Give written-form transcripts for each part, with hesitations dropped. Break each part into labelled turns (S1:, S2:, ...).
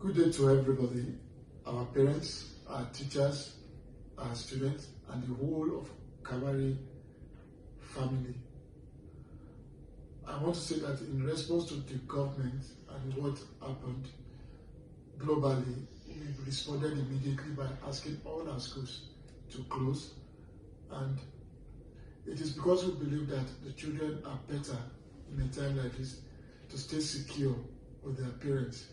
S1: Good day to everybody, our parents, our teachers, our students, and the whole of Calvary family. I want to say that in response to the government and what happened globally, we responded immediately by asking all our schools to close, and it is because we believe that the children are better in a time like this to stay secure with their parents.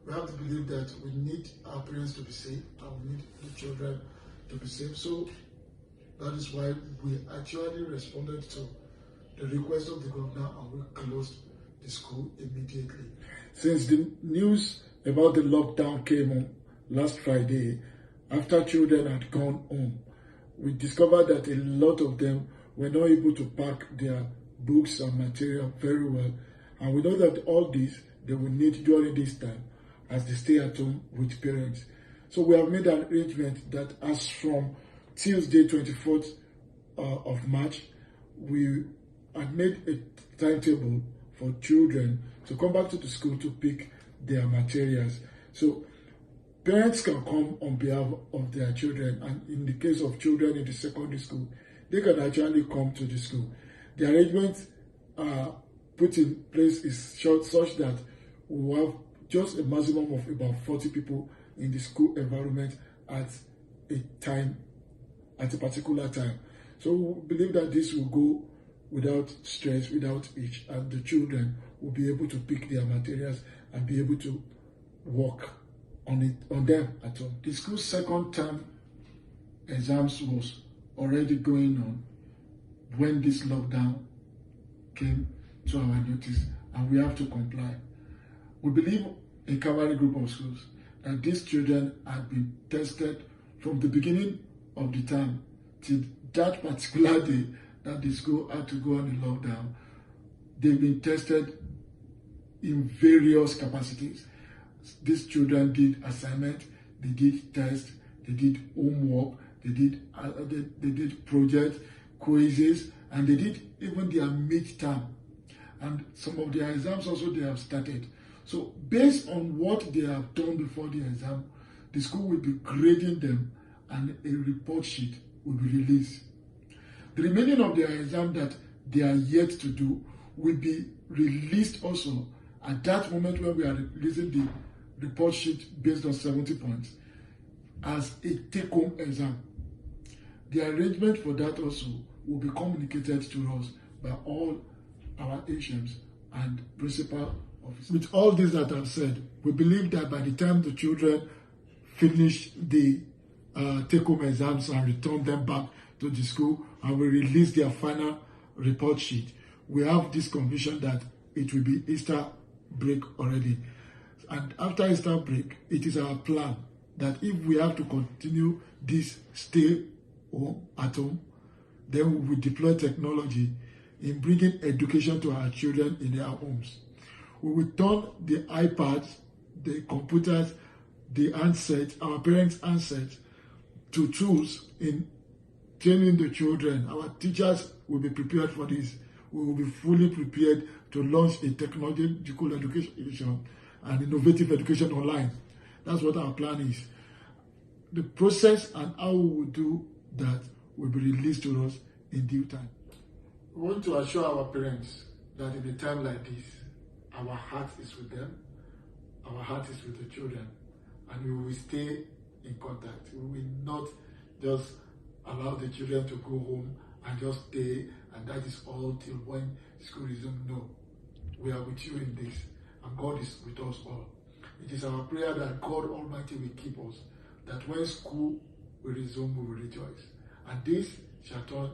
S1: We have to believe that we need our parents to be safe and we need the children to be safe. So that is why we actually responded to the request of the governor and we closed the school immediately. Since the news about the lockdown came on last Friday, after children had gone home, we discovered that a lot of them were not able to pack their books and material very well. And we know that all this they will need during this time as they stay at home with parents. So we have made an arrangement that as from Tuesday, 24th of March, we have made a timetable for children to come back to the school to pick their materials. So parents can come on behalf of their children, and in the case of children in the secondary school, they can actually come to the school. The arrangement put in place is such that we will have just a maximum of about 40 people in the school environment at a particular time. So we believe that this will go without stress, without itch, and the children will be able to pick their materials and be able to work on them at home. The school's second term exams was already going on when this lockdown came to our notice, and we have to comply. We believe in Calvary Group of Schools that these children have been tested from the beginning of the term till that particular day that the school had to go on the lockdown. They've been tested in various capacities. These children did assignment, they did tests, they did homework, they did project, quizzes, and they did even their midterm. And some of their exams also they have started. So based on what they have done before the exam, the school will be grading them and a report sheet will be released. The remaining of their exam that they are yet to do will be released also at that moment when we are releasing the report sheet based on 70 points as a take-home exam. The arrangement for that also will be communicated to us by all our HMs and principal officers. With all this that I've said, we believe that by the time the children finish the take-home exams and return them back to the school and we release their final report sheet, we have this conviction that it will be Easter break already. And after Easter break, it is our plan that if we have to continue this stay home at home, then we will deploy technology in bringing education to our children in their homes. We will turn the iPads, the computers, the handsets, our parents' handsets, to tools in training the children. Our teachers will be prepared for this. We will be fully prepared to launch a technological education and innovative education online. That's what our plan is. The process and how we will do that will be released to us in due time. We want to assure our parents that in a time like this, our heart is with them, our heart is with the children, and we will stay in contact. We will not just allow the children to go home and just stay, and that is all till when school resumes. No, we are with you in this, and God is with us all. It is our prayer that God Almighty will keep us, that when school will resume, we will rejoice. And this shall turn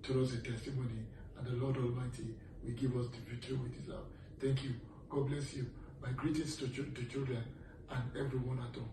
S1: to us a testimony, and the Lord Almighty will give us the victory we deserve. Thank you. God bless you. My greetings to the children and everyone at home.